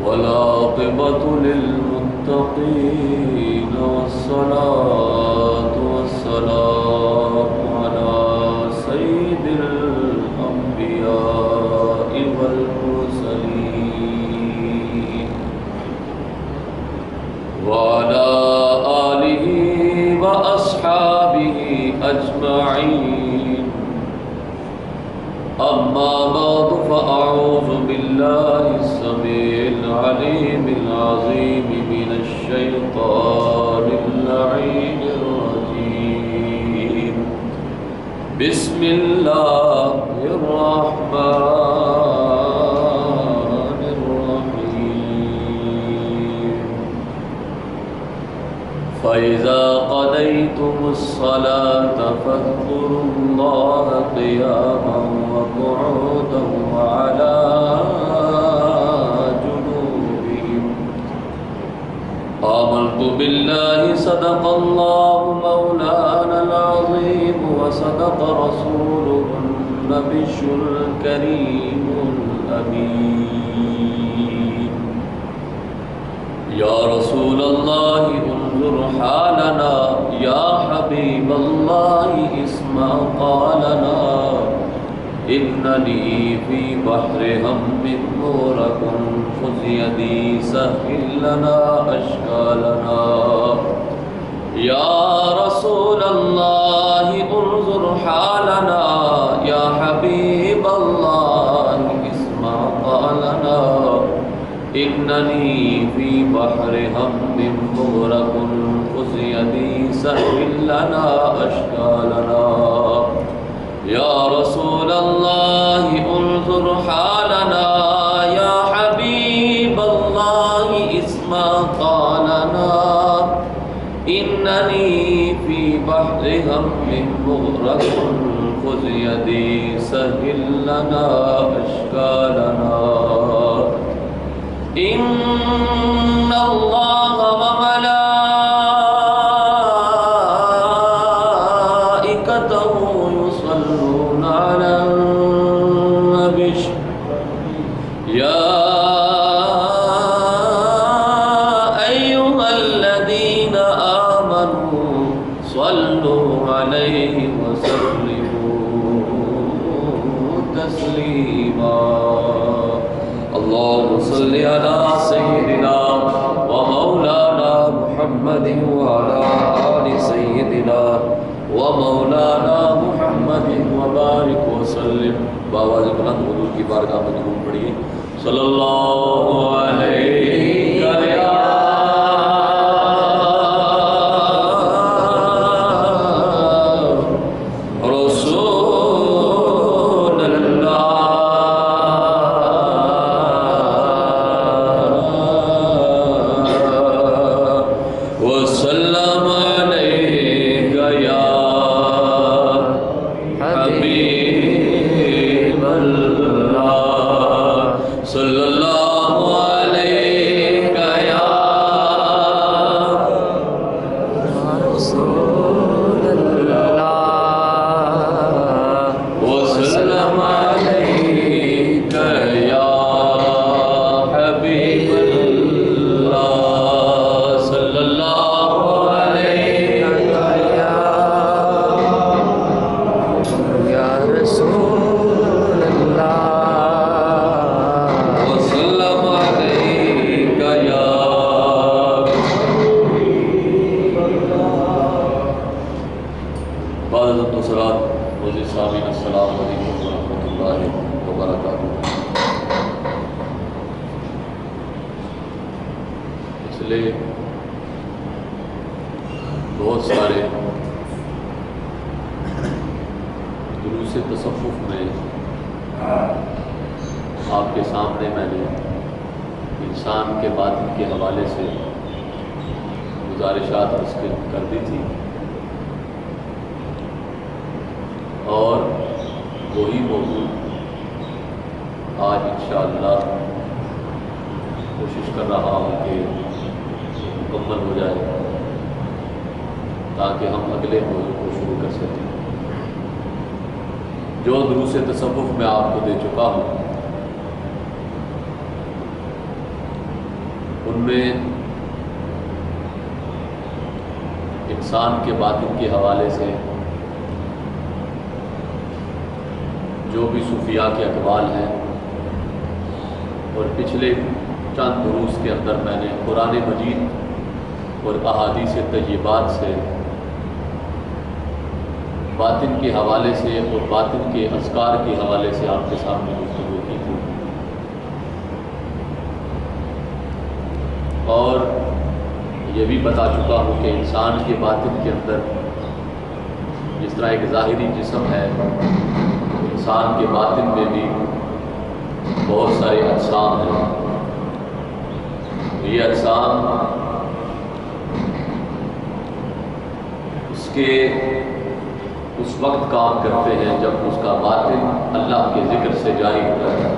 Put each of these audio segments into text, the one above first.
والعاقبة للمتقين والصلاة والسلام على سيد الأنبياء والمرسلين وعلى آله وأصحابه أجمعين. أما بعد فأعوذ بالله السميع العليم العظيم من الشيطان اللعين الرجيم. بسم الله الرحمن الرحيم. فإذا قضيتم الصلاة فاذكروا الله قياما وقعودا وعلى جنوبهم. آمنت بالله صدق الله مولانا العظيم وصدق رسوله النبي الكريم الأمين. يا رسول الله انظر حالنا، يا حبيب الله اسمع قالنا. إنني في بحر هم مغرق، خذ يدي سهل لنا أشكالنا. يا رسول الله انظر حالنا، يا حبيب الله اسمع قالنا. إنني في بحر هم مغرق، خذ يدي سهل لنا أشكالنا. يا رسول الله انظر حالنا، يا حبيب الله اسمع قالنا. إنني في بحر هم مغرق، خذ يدي سهل لنا أشكالنا. إن الله وملائكته يصلون على النبي. يا أيها الذين آمنوا صلوا عليه وسلموا تسليما. اللهم صل على سيدنا ومولانا محمد وعلى آل سيدنا ومولانا محمد وبارك وسلم. بابا جی بلند حضور کی بارگاہ میں درود پڑھیے. صلی اللہ علیہ یا بہت سارے دروس تصوف میں آپ کے سامنے میں نے انسان کے باطن کے حوالے سے گزارشات عرض کر دی تھی، اور وہی موضوع آج انشاءاللہ کوشش کر رہا ہوں کہ مکمل ہو جائے تاکہ ہم اگلے موضوع کو شروع کر سکیں. جو دروس تصوف میں آپ کو دے چکا ہوں ان میں انسان کے باطن کے حوالے سے جو بھی صوفیاء کے اقوال ہیں، اور پچھلے چند دروس کے اندر میں نے قرآن مجید اور احادیث طیبات سے باطن کے حوالے سے اور باطن کے اذکار کے حوالے سے آپ کے سامنے گفتگو کی تھی، اور یہ بھی بتا چکا ہوں کہ انسان کے باطن کے اندر جس طرح ایک ظاہری جسم ہے، انسان کے باطن میں بھی بہت سارے اجسام ہیں۔ یہ اجسام اس وقت کام کرتے ہیں جب اس کا باطن اللہ کے ذکر سے جاری ہوتا ہے۔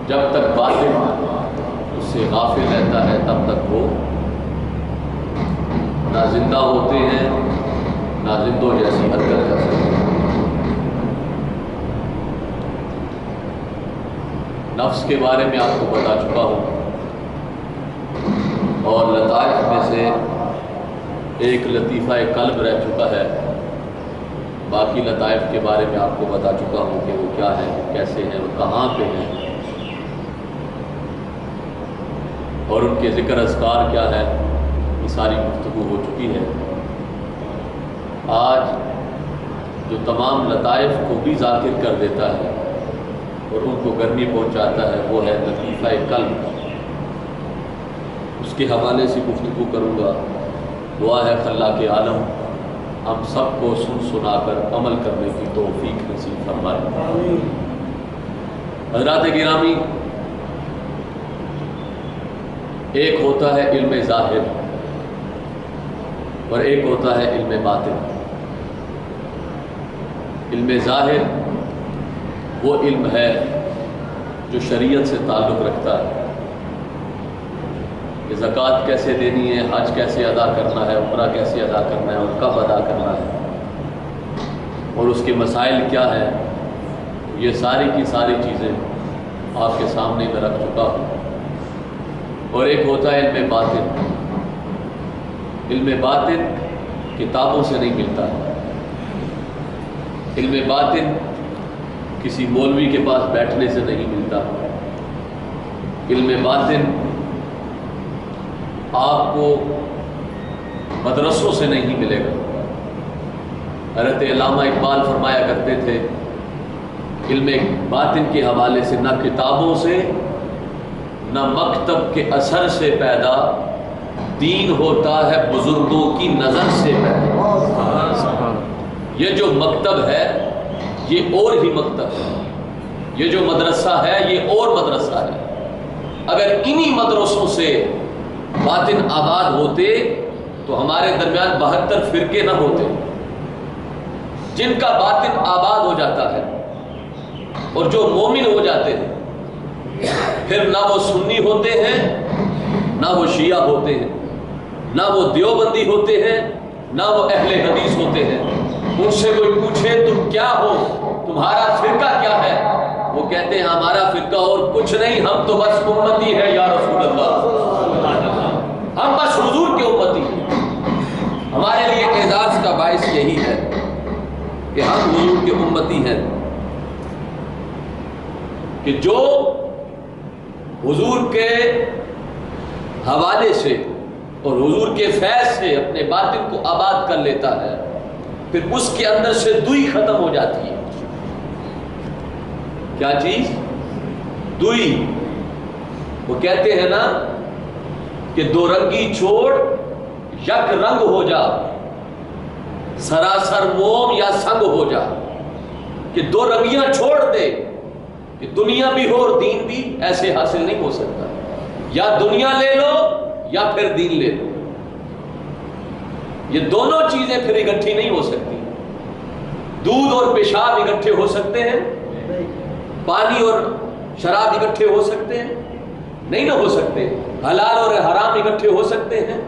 جب تک باطن اس سے غافل رہتا ہے تب تک وہ نہ زندہ ہوتے ہیں نہ زندوں جیسی حرکت کر سکتے ہیں۔ نفس کے بارے میں آپ کو بتا چکا ہوں، اور لطائف میں سے ایک لطیفہ قلب رہ چکا ہے۔ باقی لطائف کے بارے میں آپ کو بتا چکا ہوں کہ وہ کیا ہے، کیسے ہیں، وہ کہاں پہ ہیں، اور ان کے ذکر اذکار کیا ہے، یہ ساری گفتگو ہو چکی ہے۔ آج جو تمام لطائف کو بھی ذاکر کر دیتا ہے اور ان کو گرمی پہنچاتا ہے وہ ہے لطیفہ قلب۔ اس کے حوالے سے گفتگو کروں گا۔ دعا ہے خلاق عالم ہم سب کو سن سنا کر عمل کرنے کی توفیق نصیب فرمائے۔ حضرات گرامی، ایک ہوتا ہے علم ظاہر اور ایک ہوتا ہے علم باطن۔ علم ظاہر وہ علم ہے جو شریعت سے تعلق رکھتا ہے، کہ زکوٰۃ کیسے دینی ہے، حج کیسے ادا کرنا ہے، عمرہ کیسے ادا کرنا ہے اور کب ادا کرنا ہے، اور اس کے مسائل کیا ہے۔ یہ ساری کی ساری چیزیں آپ کے سامنے میں رکھ چکا ہوں۔ اور ایک ہوتا ہے علم باطن۔ علم باطن کتابوں سے نہیں ملتا ہے۔ علم باطن کسی مولوی کے پاس بیٹھنے سے نہیں ملتا۔ علم باطن آپ کو مدرسوں سے نہیں ملے گا۔ حضرت علامہ اقبال فرمایا کرتے تھے علم باطن کے حوالے سے نہ کتابوں سے نہ مکتب کے اثر سے پیدا، دین ہوتا ہے بزرگوں کی نظر سے پیدا۔ یہ جو مکتب ہے یہ اور ہی مکتب ہے، یہ جو مدرسہ ہے یہ اور مدرسہ ہے۔ اگر انہی مدرسوں سے باطن آباد ہوتے تو ہمارے درمیان 72 فرقے نہ ہوتے۔ جن کا باطن آباد ہو جاتا ہے اور جو مومن ہو جاتے ہیں، پھر نہ وہ سنی ہوتے ہیں نہ وہ شیعہ ہوتے ہیں، نہ وہ دیوبندی ہوتے ہیں نہ وہ اہل حدیث ہوتے ہیں۔ ان سے کوئی پوچھے تم کیا ہو، تمہارا فرقہ کیا ہے، وہ کہتے ہیں ہمارا فرقہ اور کچھ نہیں، ہم تو بس امتی ہے یا رسول اللہ، ہم بس حضور کے امتی ہیں۔ ہمارے لیے اعزاز کا باعث یہی ہے کہ ہم حضور کے امتی ہیں، کہ جو حضور کے حوالے سے اور حضور کے فیض سے اپنے باطن کو آباد کر لیتا ہے، پھر اس کے اندر سے دوئی ختم ہو جاتی ہے۔ کیا چیز؟ دوئی۔ وہ کہتے ہیں نا کہ دو رنگی چھوڑ یک رنگ ہو جا، سراسر موم یا سنگ ہو جا، کہ دو رنگیاں چھوڑ دے، کہ دنیا بھی ہو اور دین بھی، ایسے حاصل نہیں ہو سکتا۔ یا دنیا لے لو یا پھر دین لے لو، یہ دونوں چیزیں پھر اکٹھی نہیں ہو سکتی۔ دودھ اور پیشاب اکٹھے ہو سکتے ہیں؟ پانی اور شراب اکٹھے ہو سکتے ہیں؟ نہیں نہ ہو سکتے۔ حلال اور حرام اکٹھے ہو سکتے ہیں؟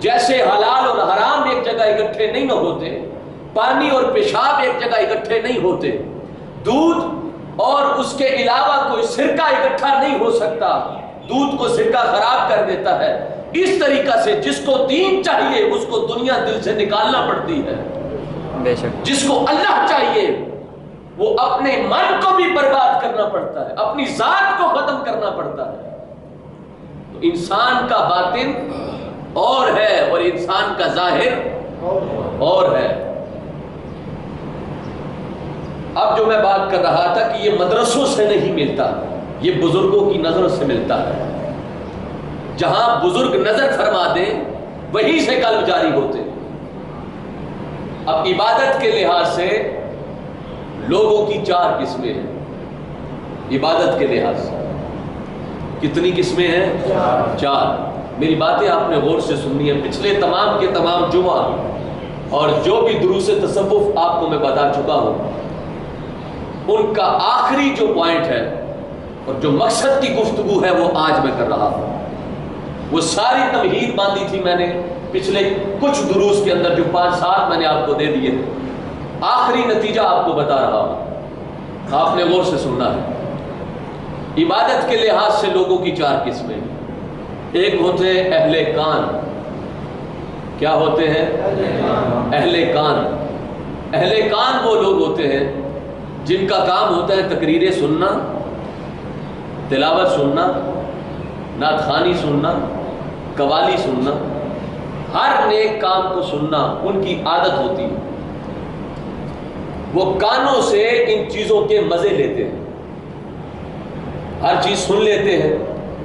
جیسے حلال اور حرام ایک جگہ اکٹھے نہیں نہ ہوتے، پانی اور پیشاب ایک جگہ اکٹھے نہیں ہوتے، دودھ اور اس کے علاوہ کوئی سرکہ اکٹھا نہیں ہو سکتا، دودھ کو سرکہ خراب کر دیتا ہے، اس طریقہ سے جس کو دین چاہیے اس کو دنیا دل سے نکالنا پڑتی ہے، بے شک جس کو اللہ چاہیے وہ اپنے من کو بھی برباد کرنا پڑتا ہے، اپنی ذات کو ختم کرنا پڑتا ہے۔ تو انسان کا باطن اور ہے اور انسان کا ظاہر اور ہے۔ اب جو میں بات کر رہا تھا کہ یہ مدرسوں سے نہیں ملتا، یہ بزرگوں کی نظر سے ملتا ہے۔ جہاں بزرگ نظر فرما دیں وہیں سے قلب جاری ہوتے۔ اب عبادت کے لحاظ سے لوگوں کی 4 قسمیں ہیں۔ عبادت کے لحاظ سے کتنی قسمیں ہیں؟ 4۔ میری باتیں آپ نے غور سے سننی ہے۔ پچھلے تمام کے تمام جمعہ اور جو بھی دروس تصوف آپ کو میں بتا چکا ہوں، ان کا آخری جو پوائنٹ ہے اور جو مقصد کی گفتگو ہے وہ آج میں کر رہا ہوں۔ وہ ساری تمہید باندھی تھی میں نے پچھلے کچھ دروس کے اندر، جو 5-7 میں نے آپ کو دے دیے، آخری نتیجہ آپ کو بتا رہا ہوں، آپ نے غور سے سننا ہے۔ عبادت کے لحاظ سے لوگوں کی 4 قسمیں۔ ایک ہوتے ہیں اہل کان۔ کیا ہوتے ہیں؟ اہل کان۔ اہل کان وہ لوگ ہوتے ہیں جن کا کام ہوتا ہے تقریریں سننا، تلاوت سننا، نعت خوانی سننا، قوالی سننا، ہر نیک کام کو سننا ان کی عادت ہوتی ہے۔ وہ کانوں سے ان چیزوں کے مزے لیتے ہیں، ہر چیز سن لیتے ہیں،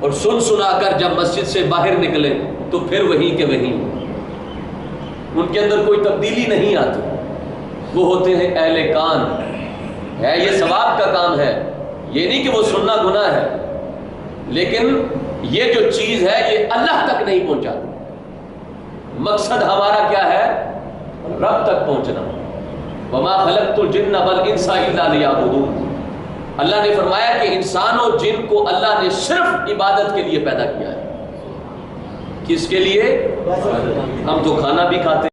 اور سن سنا کر جب مسجد سے باہر نکلے تو پھر وہیں کے وہیں، ان کے اندر کوئی تبدیلی نہیں آتی۔ وہ ہوتے ہیں اہل کان۔ ہے یہ ثواب کا کام ہے، یہ نہیں کہ وہ سننا گناہ ہے، لیکن یہ جو چیز ہے یہ اللہ تک نہیں پہنچاتی۔ مقصد ہمارا کیا ہے؟ رب تک پہنچنا۔ وما خلقت الجن والانس الا لیعبدون۔ اللہ نے فرمایا کہ انسان و جن کو اللہ نے صرف عبادت کے لیے پیدا کیا ہے۔ کس کے لیے؟ ہم تو کھانا بھی کھاتے